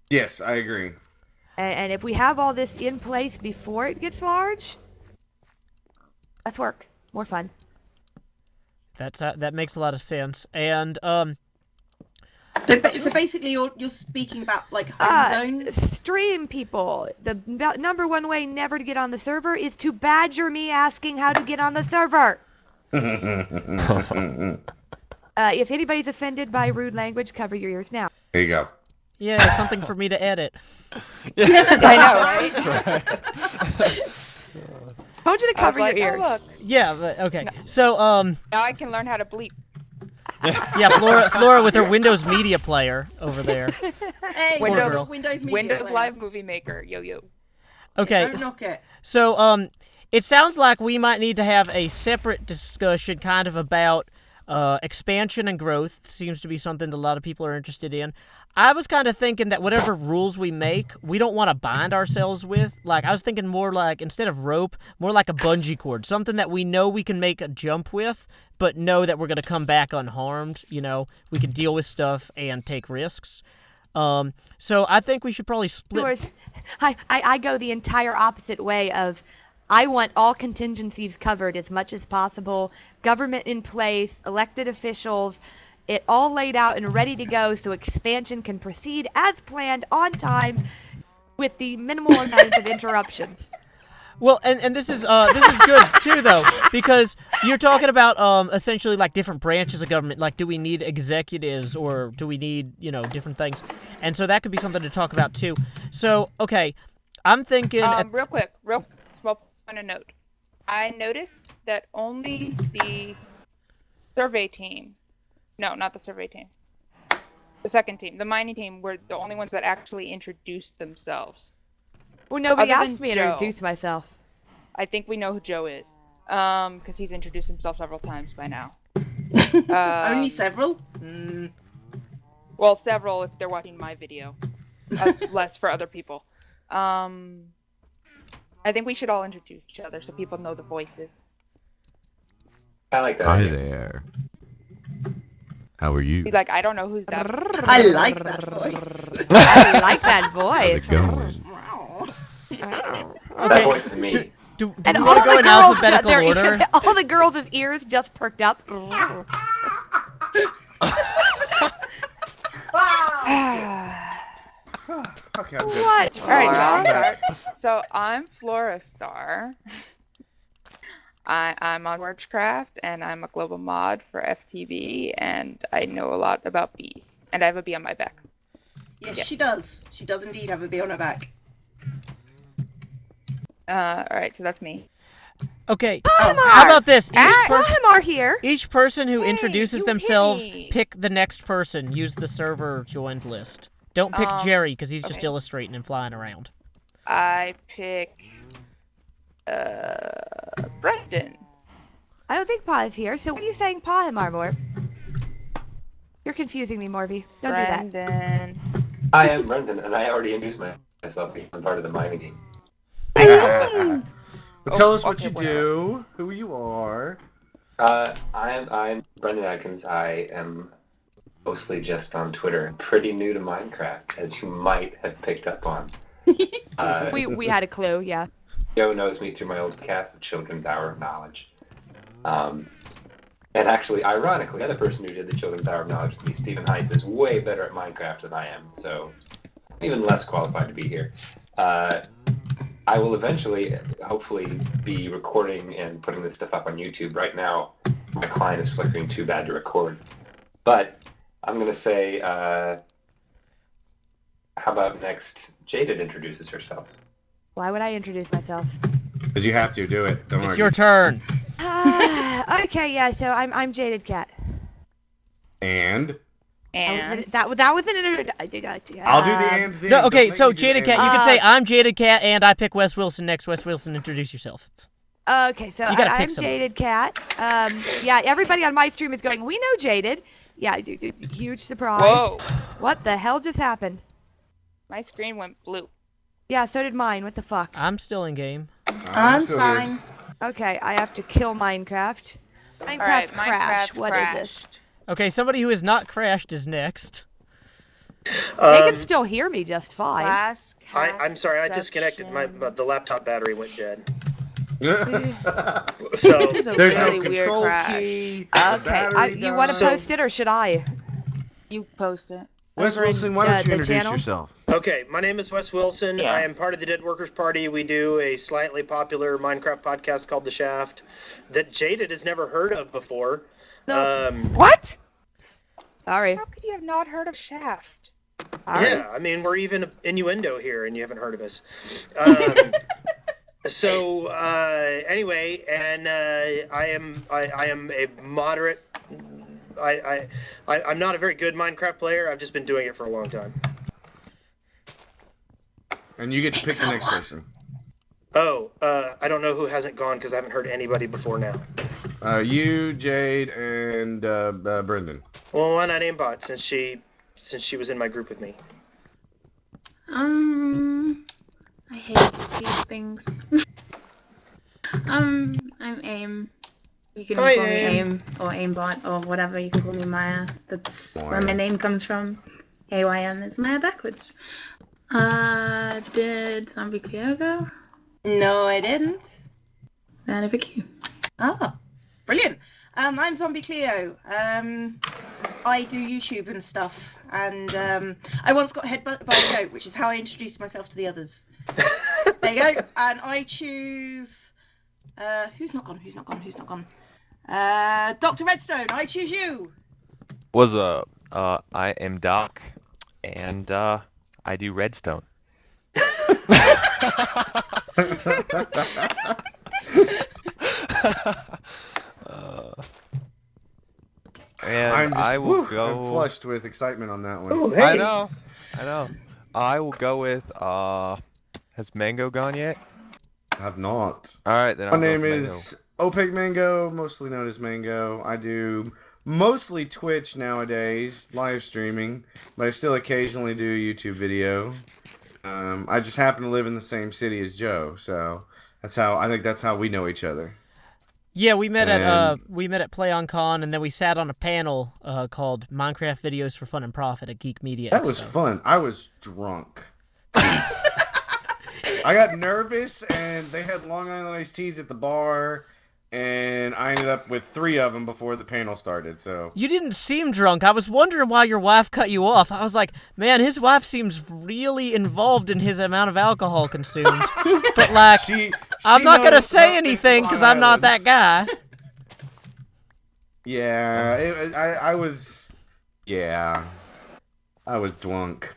Speaker 8: Yes, I agree.
Speaker 2: And if we have all this in place before it gets large, less work, more fun.
Speaker 1: That makes a lot of sense. And
Speaker 3: So basically, you're speaking about like home zones.
Speaker 2: Stream people. The number 1 way never to get on the server is to badger me asking how to get on the server. If anybody's offended by rude language, cover your ears now.
Speaker 8: There you go.
Speaker 1: Yeah, something for me to edit.
Speaker 5: I know, right?
Speaker 2: Told you to cover your ears.
Speaker 5: Oh, look.
Speaker 1: Yeah, but, okay. So,
Speaker 5: Now I can learn how to bleep.
Speaker 1: yeah, Flora with her Windows Media Player over there.
Speaker 3: Hey, Windows Media
Speaker 5: Windows
Speaker 3: Player.
Speaker 5: Live Movie Maker. Yo.
Speaker 1: Okay.
Speaker 3: Don't knock it.
Speaker 1: So, it sounds like we might need to have a separate discussion kind of about expansion and growth. Seems to be something that a lot of people are interested in. I was kind of thinking that whatever rules we make, we don't want to bind ourselves with. Like, I was thinking more like, instead of rope, more like a bungee cord. Something that we know we can make a jump with, but know that we're going to come back unharmed. You know, we can deal with stuff and take risks. So I think we should probably split.
Speaker 2: I go the entire opposite way of I want all contingencies covered as much as possible, government in place, elected officials, it all laid out and ready to go so expansion can proceed as planned on time with the minimal amount of interruptions.
Speaker 1: Well, and this is good too though, because you're talking about essentially like different branches of government. Like, do we need executives or do we need different things? And so that could be something to talk about too. So okay, I'm thinking.
Speaker 5: Real small point of note. I noticed that only the survey team. No, not the survey team. The second team, the mining team, were the only ones that actually introduced themselves.
Speaker 2: Well, nobody
Speaker 5: Other
Speaker 2: asked
Speaker 5: than
Speaker 2: me to
Speaker 5: Joe.
Speaker 2: introduce myself.
Speaker 5: I think we know who Joe is, because he's introduced himself several times by now.
Speaker 3: Only several?
Speaker 5: Well, several if they're watching my video. Less for other people. I think we should all introduce each other so people know the voices.
Speaker 9: I like that.
Speaker 10: Hi
Speaker 9: idea.
Speaker 10: there. How are you?
Speaker 5: He's like, I don't know who's that.
Speaker 3: I like that voice.
Speaker 2: I like that voice.
Speaker 10: How's it going?
Speaker 9: That voice is me.
Speaker 1: Do
Speaker 2: And
Speaker 1: we
Speaker 2: all
Speaker 1: want to go
Speaker 2: the
Speaker 1: in
Speaker 2: girls,
Speaker 1: alphabetical order?
Speaker 2: all the girls' ears just perked up.
Speaker 8: Okay, I'm good.
Speaker 2: What?
Speaker 5: All right,
Speaker 2: Flora?
Speaker 5: start. So I'm Flora Star. I'm on Wordcraft, and I'm a global mod for FTV, and I know a lot about bees. And I have a bee on my back.
Speaker 3: Yes, she does. She does indeed have a bee on her back.
Speaker 5: Alright, so that's me.
Speaker 1: Okay.
Speaker 2: Palomar!
Speaker 1: How about this?
Speaker 2: Palomar here.
Speaker 1: Each person who
Speaker 5: Hey,
Speaker 1: introduces
Speaker 5: you
Speaker 1: themselves,
Speaker 5: hit me.
Speaker 1: pick the next person. Use the server joined list. Don't pick Jerry, because he's just
Speaker 5: okay.
Speaker 1: illustrating and flying around.
Speaker 5: I pick... Brendan.
Speaker 2: I don't think Pa is here, so what are you saying Palomar, Morv? You're confusing me, Morvy. Don't do that.
Speaker 5: Brendan.
Speaker 9: I am Brendan, and I already introduced myself because I'm part of the mining team.
Speaker 8: But tell us what
Speaker 5: okay,
Speaker 8: you do, who you are.
Speaker 9: I'm Brendan Atkins. I am mostly just on Twitter. Pretty new to Minecraft, as you might have picked up on.
Speaker 2: We had a clue, yeah.
Speaker 9: Joe knows me through my old cast, The Children's Hour of Knowledge. And actually, ironically, the other person who did The Children's Hour of Knowledge with me, Stephen Hines, is way better at Minecraft than I am, so I'm even less qualified to be here. I will eventually, hopefully, be recording and putting this stuff up on YouTube. Right now, my client is flickering too bad to record. But I'm going to say, how about next Jaded introduces herself?
Speaker 2: Why would I introduce myself?
Speaker 8: Because you have to do it. Don't
Speaker 1: It's
Speaker 8: argue.
Speaker 1: your turn.
Speaker 2: Okay, yeah. So I'm Jaded Cat.
Speaker 8: And
Speaker 2: That was an introduction.
Speaker 8: I'll do the and then.
Speaker 1: No,
Speaker 8: Don't
Speaker 1: okay,
Speaker 8: make
Speaker 1: so
Speaker 8: me do
Speaker 1: Jaded
Speaker 8: the
Speaker 1: Cat,
Speaker 8: and.
Speaker 1: you can say I'm Jaded Cat and I pick Wes Wilson next. Wes Wilson, introduce yourself.
Speaker 2: Okay, so
Speaker 1: You gotta pick
Speaker 2: I'm
Speaker 1: someone.
Speaker 2: Jaded Cat. Yeah, everybody on my stream is going, we know Jaded. Yeah, huge surprise.
Speaker 5: Whoa.
Speaker 2: What the hell just happened?
Speaker 5: My screen went blue.
Speaker 2: Yeah, so did mine. What the fuck?
Speaker 1: I'm still in game.
Speaker 3: I'm
Speaker 8: still here.
Speaker 3: fine.
Speaker 2: Okay, I have to kill Minecraft. Minecraft
Speaker 5: Alright,
Speaker 2: crash.
Speaker 5: Minecraft
Speaker 2: What is this?
Speaker 5: crashed.
Speaker 1: Okay, somebody who has not crashed is next.
Speaker 2: They can still hear me just fine.
Speaker 5: Class
Speaker 4: I'm sorry, I disconnected.
Speaker 5: caption.
Speaker 4: The laptop battery went dead.
Speaker 5: This
Speaker 4: So
Speaker 5: is a
Speaker 8: There's
Speaker 5: really
Speaker 8: no
Speaker 5: weird
Speaker 8: control
Speaker 5: crash.
Speaker 8: key. the
Speaker 2: Okay,
Speaker 8: battery
Speaker 2: you want to
Speaker 8: died.
Speaker 2: post it or should I?
Speaker 5: You post it.
Speaker 8: Wes
Speaker 2: over in,
Speaker 8: Wilson, why don't you
Speaker 2: the
Speaker 8: introduce
Speaker 2: channel?
Speaker 8: yourself?
Speaker 4: okay, my name is Wes Wilson.
Speaker 5: Yeah.
Speaker 4: I am part of the Dead Workers Party. We do a slightly popular Minecraft podcast called The Shaft that Jaded has never heard of before.
Speaker 5: What?
Speaker 2: Sorry.
Speaker 5: How could you have not heard of Shaft?
Speaker 4: Yeah, I mean, we're even innuendo here, and you haven't heard of us. So anyway, and I am a moderate. I'm not a very good Minecraft player. I've just been doing it for a long time.
Speaker 8: And you get to pick the next person.
Speaker 4: Oh, I don't know who hasn't gone because I haven't heard anybody before now.
Speaker 8: You, Jade, and Brendan.
Speaker 4: Well, why not aimbot since she was in my group with me?
Speaker 6: I hate these things. I'm Aim. You can
Speaker 4: Hi,
Speaker 6: call me
Speaker 4: Aim.
Speaker 6: Aim or Aimbot or whatever. You can call me Maya. That's where
Speaker 8: Maya.
Speaker 6: my name comes from. AYM is Maya backwards. Did Zombie Cleo go?
Speaker 3: No, I didn't.
Speaker 6: Then I pick you.
Speaker 3: Ah, brilliant. I'm Zombie Cleo. I do YouTube and stuff, and I once got headbutted by a goat, which is how I introduced myself to the others. There you go. And I choose. Who's not gone? Dr. Redstone. I choose you.
Speaker 7: What's up? I am Doc, and I do redstone. And I will
Speaker 8: I'm
Speaker 7: go.
Speaker 8: flushed with excitement on that one.
Speaker 4: Oh, hey.
Speaker 7: I know. I will go with. Has Mango gone yet?
Speaker 8: I have not.
Speaker 7: All right, then.
Speaker 8: My
Speaker 7: I'll go
Speaker 8: name
Speaker 7: with Mango.
Speaker 8: is Opaque Mango, mostly known as Mango. I do mostly Twitch nowadays, live streaming, but I still occasionally do a YouTube video. I just happen to live in the same city as Joe, so that's how we know each other.
Speaker 1: Yeah, we met at Play on Con, and then we sat on a panel called Minecraft Videos for Fun and Profit at Geek Media.
Speaker 8: That was
Speaker 1: Expo.
Speaker 8: fun. I was drunk. I got nervous, and they had Long Island iced teas at the bar, and I ended up with 3 of them before the panel started. So
Speaker 1: You didn't seem drunk. I was wondering why your wife cut you off. I was like, man, his wife seems really involved in his amount of alcohol consumed. But like, I'm not gonna say anything because I'm not that guy.
Speaker 8: Yeah, I was drunk.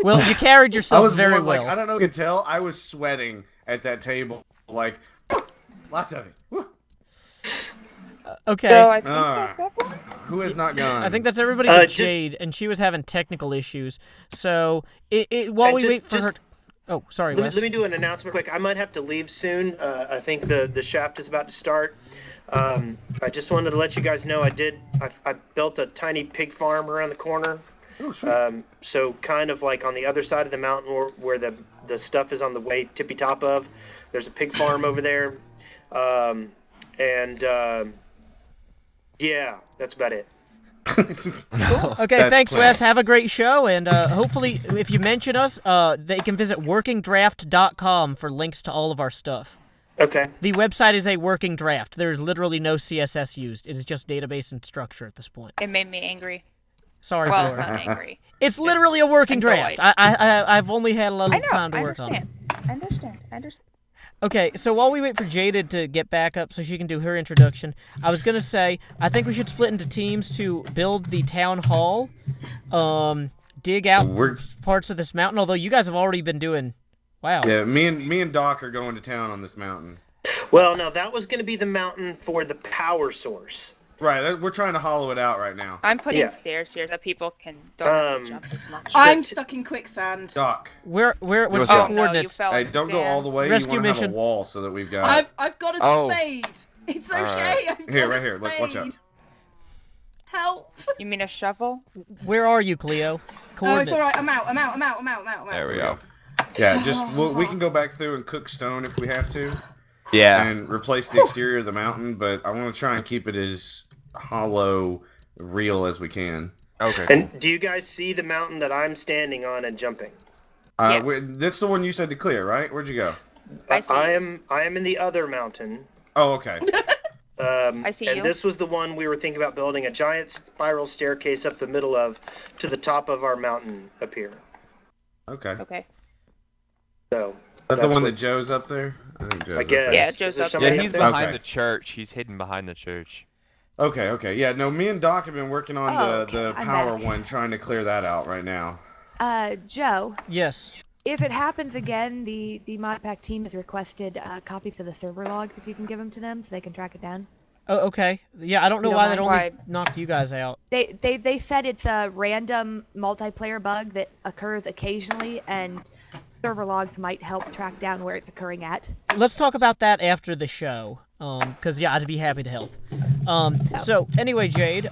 Speaker 1: Well, you carried
Speaker 8: I
Speaker 1: yourself
Speaker 8: was
Speaker 1: very
Speaker 8: more
Speaker 1: well.
Speaker 8: like, I don't know if you can tell, I was sweating at that table, like, lots of it. Woo.
Speaker 1: Okay.
Speaker 5: So I think
Speaker 8: Ah.
Speaker 5: that's everyone.
Speaker 8: Who has not gone?
Speaker 1: I think that's everybody but
Speaker 4: just-
Speaker 1: Jade, and she was having technical issues. So, while we wait for her... Oh, sorry, Wes.
Speaker 4: Let me do an announcement quick. I might have to leave soon. I think the shaft is about to start. I just wanted to let you guys know I built a tiny pig farm around the corner.
Speaker 8: Oh, sweet.
Speaker 4: So kind of like on the other side of the mountain where the stuff is on the way tippy top of. There's a pig farm over there. Yeah, that's about it.
Speaker 1: Okay,
Speaker 8: That's
Speaker 1: thanks,
Speaker 8: clear.
Speaker 1: Wes. Have a great show, and hopefully, if you mention us, they can visit workingdraft.com for links to all of our stuff.
Speaker 4: Okay.
Speaker 1: The website is a working draft. There's literally no CSS used. It is just database and structure at this point.
Speaker 5: It made me angry.
Speaker 1: Sorry,
Speaker 5: Well,
Speaker 1: Flora.
Speaker 5: not angry.
Speaker 1: It's literally a working draft.
Speaker 5: annoyed.
Speaker 1: I've only had a
Speaker 5: I
Speaker 1: little
Speaker 5: know.
Speaker 1: time to
Speaker 5: I
Speaker 1: work on it.
Speaker 5: understand. I understand.
Speaker 1: Okay, so while we wait for Jada to get back up so she can do her introduction, I was gonna say I think we should split into teams to build the town hall, dig out parts of this mountain. Although you guys have already been doing, Wow.
Speaker 8: Yeah, me and Doc are going to town on this mountain.
Speaker 4: Well, no, that was going to be the mountain for the power source.
Speaker 8: Right, we're trying to hollow it out right now.
Speaker 5: I'm putting stairs here so people don't have to jump as much.
Speaker 3: I'm stuck in quicksand.
Speaker 8: Doc.
Speaker 1: What's your coordinates?
Speaker 8: Hey, don't go all the way.
Speaker 1: Rescue
Speaker 8: you want to
Speaker 1: mission.
Speaker 8: have a wall so that we've got...
Speaker 3: I've got a spade. It's okay. I've got
Speaker 8: Here,
Speaker 3: a
Speaker 8: right here.
Speaker 3: spade.
Speaker 8: Look, watch out.
Speaker 3: Help.
Speaker 5: You mean a shovel?
Speaker 1: Where are you, Cleo?
Speaker 3: Oh, it's alright. I'm out.
Speaker 7: There we go.
Speaker 8: Yeah, we can go back through and cook stone if we have to.
Speaker 7: Yeah.
Speaker 8: And replace the exterior of the mountain, but I want to try and keep it as hollow, real as we can.
Speaker 7: Okay.
Speaker 4: And do you guys see the mountain that I'm standing on and jumping?
Speaker 8: That's the one you said to clear, right? Where'd you go?
Speaker 4: I am in the other mountain.
Speaker 8: Oh, okay.
Speaker 5: I see
Speaker 4: and
Speaker 5: you.
Speaker 4: this was the one we were thinking about building a giant spiral staircase up the middle of to the top of our mountain up here.
Speaker 8: Okay.
Speaker 5: Okay.
Speaker 4: So
Speaker 8: That's the one that Joe's up there? I think Joe's up there.
Speaker 5: Yeah, Joe's up there.
Speaker 7: Yeah, he's behind the church. He's hidden behind the church.
Speaker 8: Okay. Yeah, no, me and Doc have been working on the
Speaker 2: I'm
Speaker 8: power
Speaker 2: back.
Speaker 8: one, trying to clear that out right now.
Speaker 2: Joe.
Speaker 1: Yes.
Speaker 2: If it happens again, the mod pack team has requested copies of the server logs. If you can give them to them, so they can track it down.
Speaker 1: Oh, okay. Yeah, I don't know
Speaker 2: You
Speaker 1: why
Speaker 2: don't
Speaker 1: that
Speaker 2: mind?
Speaker 1: only knocked you guys out.
Speaker 2: They said it's a random multiplayer bug that occurs occasionally, and server logs might help track down where it's occurring at.
Speaker 1: Let's talk about that after the show. Because yeah, I'd be happy to help. So anyway, Jade,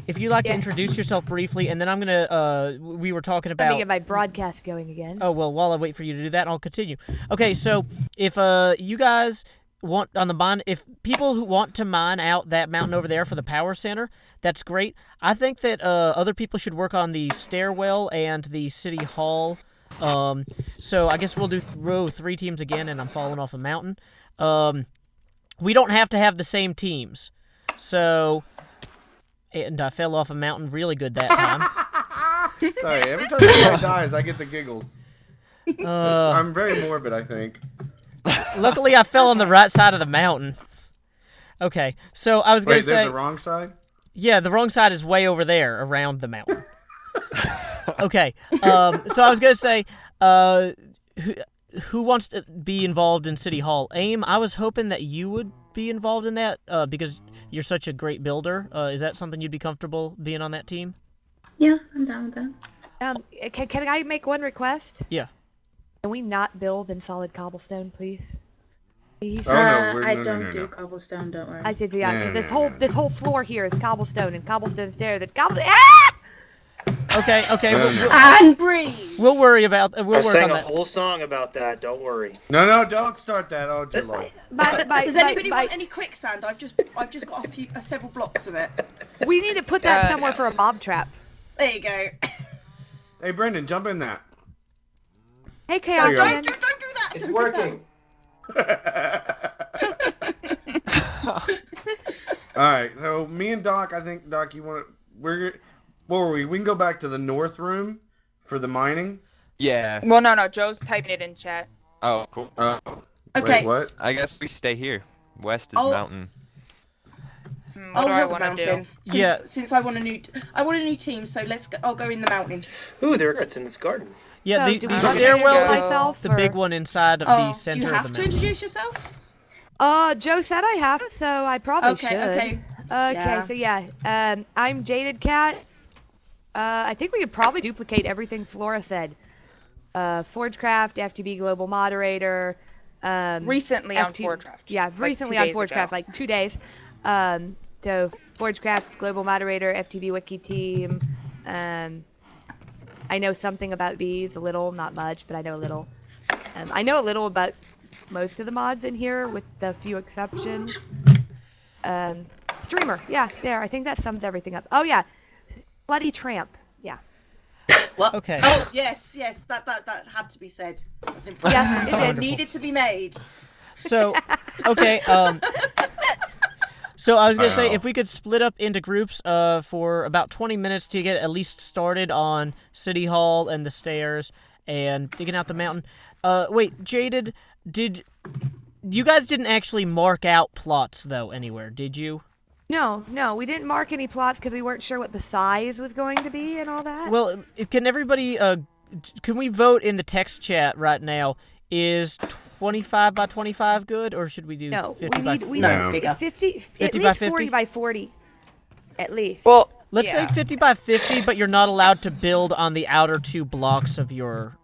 Speaker 1: if you'd like to introduce yourself briefly, and then I'm gonna. We were talking about.
Speaker 2: Let me get my broadcast going again.
Speaker 1: Oh well, while I wait for you to do that, I'll continue. Okay, so if you guys want on the mine, if people who want to mine out that mountain over there for the power center, that's great. I think that other people should work on the stairwell and the city hall. So I guess we'll do row 3 teams again, and I'm falling off a mountain. We don't have to have the same teams. So, and I fell off a mountain really good that time.
Speaker 8: Sorry, every time somebody dies, I get the giggles. I'm very morbid, I think.
Speaker 1: Luckily, I fell on the right side of the mountain. Okay, so I was going to say...
Speaker 8: Wait, there's a wrong side?
Speaker 1: Yeah, the wrong side is way over there, around the mountain. Okay, so I was going to say, who wants to be involved in City Hall? AIM, I was hoping that you would be involved in that, because you're such a great builder. Is that something you'd be comfortable being on that team?
Speaker 6: Yeah, I'm down with that.
Speaker 2: Can I make one request?
Speaker 1: Yeah.
Speaker 2: Can we not build in solid cobblestone, please? Please.
Speaker 8: Oh, no,
Speaker 6: I don't do cobblestone, don't worry.
Speaker 2: I said, yeah, because this whole floor here is cobblestone, and cobblestone stairs, and cobblestone.
Speaker 1: Okay.
Speaker 3: And breathe.
Speaker 1: We'll worry about. We'll
Speaker 4: I
Speaker 1: work
Speaker 4: sang
Speaker 1: on
Speaker 4: a
Speaker 1: that.
Speaker 4: whole song about that. Don't worry.
Speaker 8: No, don't start that. Oh, dear Lord.
Speaker 3: Does anybody want any quicksand? I've just got several blocks of it.
Speaker 2: We need to put that somewhere for a mob trap.
Speaker 3: There you go.
Speaker 8: Hey, Brendan, jump in that.
Speaker 2: Hey, Chaos Man.
Speaker 3: Don't do that.
Speaker 9: It's working.
Speaker 8: All right, so me and Doc, I think Doc, you want to? Where were we? We can go back to the north room for the mining.
Speaker 7: Yeah.
Speaker 5: Well, no, Joe's typing it in chat.
Speaker 7: Oh, cool.
Speaker 3: Okay.
Speaker 8: Wait, what?
Speaker 7: I guess we stay here. West is mountain.
Speaker 5: What do I
Speaker 3: help the
Speaker 5: want to
Speaker 3: mountain.
Speaker 5: do?
Speaker 3: Since I want a new team, so I'll go in the mountain.
Speaker 4: Ooh, there it's in this garden.
Speaker 1: Yeah,
Speaker 2: So,
Speaker 1: the
Speaker 2: do we want to
Speaker 1: stairwell
Speaker 2: introduce
Speaker 1: is
Speaker 2: myself,
Speaker 1: the big
Speaker 2: or-
Speaker 1: one inside of the center
Speaker 3: do you
Speaker 1: of
Speaker 3: have
Speaker 1: the
Speaker 3: to
Speaker 1: mountain.
Speaker 3: introduce yourself?
Speaker 2: Joe said I have, so I probably should.
Speaker 3: Okay.
Speaker 2: Okay, so yeah, I'm Jaded Cat. I think we could probably duplicate everything Flora said. Forgecraft, FTB Global Moderator.
Speaker 5: Recently on Forgecraft.
Speaker 2: Yeah,
Speaker 5: like
Speaker 2: recently
Speaker 5: 2
Speaker 2: on
Speaker 5: days
Speaker 2: Forgecraft,
Speaker 5: ago.
Speaker 2: like 2 days. So Forgecraft Global Moderator, FTB Wiki Team. I know something about bees, a little, not much, but I know a little. I know a little about most of the mods in here, with the few exceptions. Streamer, yeah, there. I think that sums everything up. Oh yeah, Bloody Tramp, yeah.
Speaker 3: What?
Speaker 1: Okay.
Speaker 3: Oh yes, that had to be said. That's important.
Speaker 2: Yes, it did.
Speaker 3: Needed to be made.
Speaker 1: So, okay. So I was gonna say, if we could split up into groups for about 20 minutes to get at least started on City Hall and the stairs and digging out the mountain. Wait, Jaded, you guys didn't actually mark out plots though anywhere, did you?
Speaker 2: No, we didn't mark any plots because we weren't sure what the size was going to be and all that.
Speaker 1: Well, can everybody? Can we vote in the text chat right now Is 25 by 25 good, or should we do
Speaker 2: No,
Speaker 1: 50 by 50?
Speaker 2: we
Speaker 8: No.
Speaker 2: it's 50 at
Speaker 1: 50 by
Speaker 2: least
Speaker 1: 50?
Speaker 2: 40 by 40. At least.
Speaker 5: Well,
Speaker 1: Let's
Speaker 5: yeah.
Speaker 1: say 50 by 50, but you're not allowed to build on the outer 2 blocks of your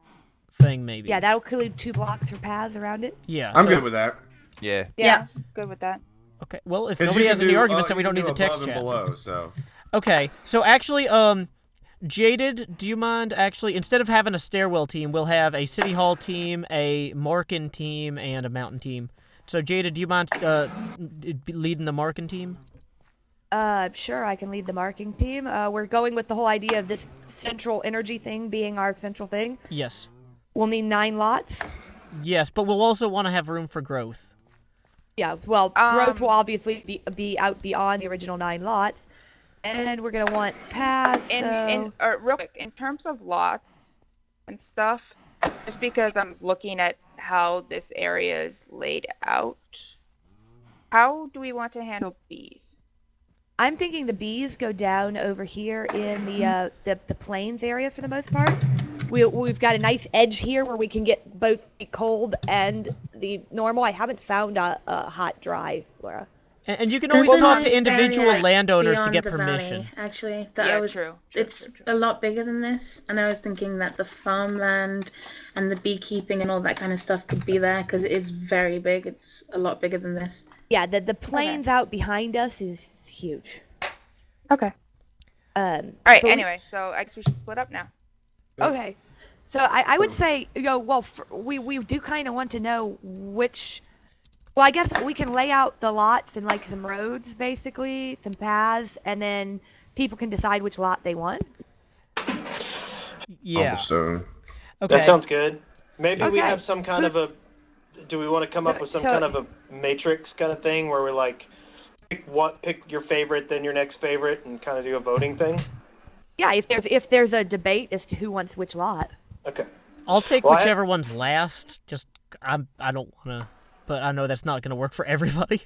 Speaker 1: thing, maybe.
Speaker 2: Yeah, that'll include 2 blocks for paths around it.
Speaker 1: Yeah.
Speaker 8: I'm
Speaker 1: so-
Speaker 8: good with that.
Speaker 7: Yeah.
Speaker 5: Yeah, good with that.
Speaker 1: Okay, well, if
Speaker 8: 'Cause
Speaker 1: nobody
Speaker 8: you
Speaker 1: has
Speaker 8: can
Speaker 1: any
Speaker 8: do,
Speaker 1: arguments, then
Speaker 8: you
Speaker 1: we don't
Speaker 8: can
Speaker 1: need the
Speaker 8: do
Speaker 1: text
Speaker 8: above and
Speaker 1: chat.
Speaker 8: below, so.
Speaker 1: Okay, so actually, Jaded, do you mind actually, instead of having a stairwell team, we'll have a City Hall team, a Markin team, and a Mountain team. So, Jaded, do you mind leading the Markin team?
Speaker 2: Sure, I can lead the marking team. We're going with the whole idea of this central energy thing being our central thing.
Speaker 1: Yes.
Speaker 2: We'll need 9 lots.
Speaker 1: Yes, but we'll also want to have room for growth.
Speaker 2: Yeah, well, growth will obviously be out beyond the original 9 lots. And we're going to want paths,
Speaker 5: Real quick, in terms of lots and stuff, just because I'm looking at how this area is laid out, how do we want to handle bees?
Speaker 2: I'm thinking the bees go down over here in the plains area for the most part. We've got a nice edge here where we can get both the cold and the normal. I haven't found a hot, dry flora.
Speaker 1: And you can
Speaker 6: There's
Speaker 1: always
Speaker 6: a
Speaker 1: talk
Speaker 6: nice
Speaker 1: to individual
Speaker 6: area
Speaker 1: landowners to
Speaker 6: beyond
Speaker 1: get
Speaker 6: the
Speaker 1: permission.
Speaker 6: valley, actually, that
Speaker 5: Yeah,
Speaker 6: I was.
Speaker 5: true,
Speaker 6: It's a lot bigger than this, and I was thinking that the farmland and the beekeeping and all that kind of stuff could be there because it is very big. It's a lot bigger than this.
Speaker 2: Yeah, the plains out behind us is huge.
Speaker 5: Okay. All right.
Speaker 2: but
Speaker 5: Anyway, so I guess we should split up now.
Speaker 2: Okay. So I would say, we do kind of want to know which. Well, I guess we can lay out the lots and like some roads, basically, some paths, and then people can decide which lot they want.
Speaker 1: Yeah.
Speaker 8: Cobblestone.
Speaker 1: Okay.
Speaker 4: That sounds good. Maybe we
Speaker 2: Okay.
Speaker 4: have some kind of a. Do we want to come up with some
Speaker 2: So-
Speaker 4: kind of a matrix kind of thing where we're like, pick your favorite, then your next favorite, and kind of do a voting thing?
Speaker 2: Yeah, if there's a debate as to who wants which lot.
Speaker 4: Okay.
Speaker 1: I'll take
Speaker 4: Well,
Speaker 1: whichever one's last. Just I don't want to, but I know that's not going to work for everybody.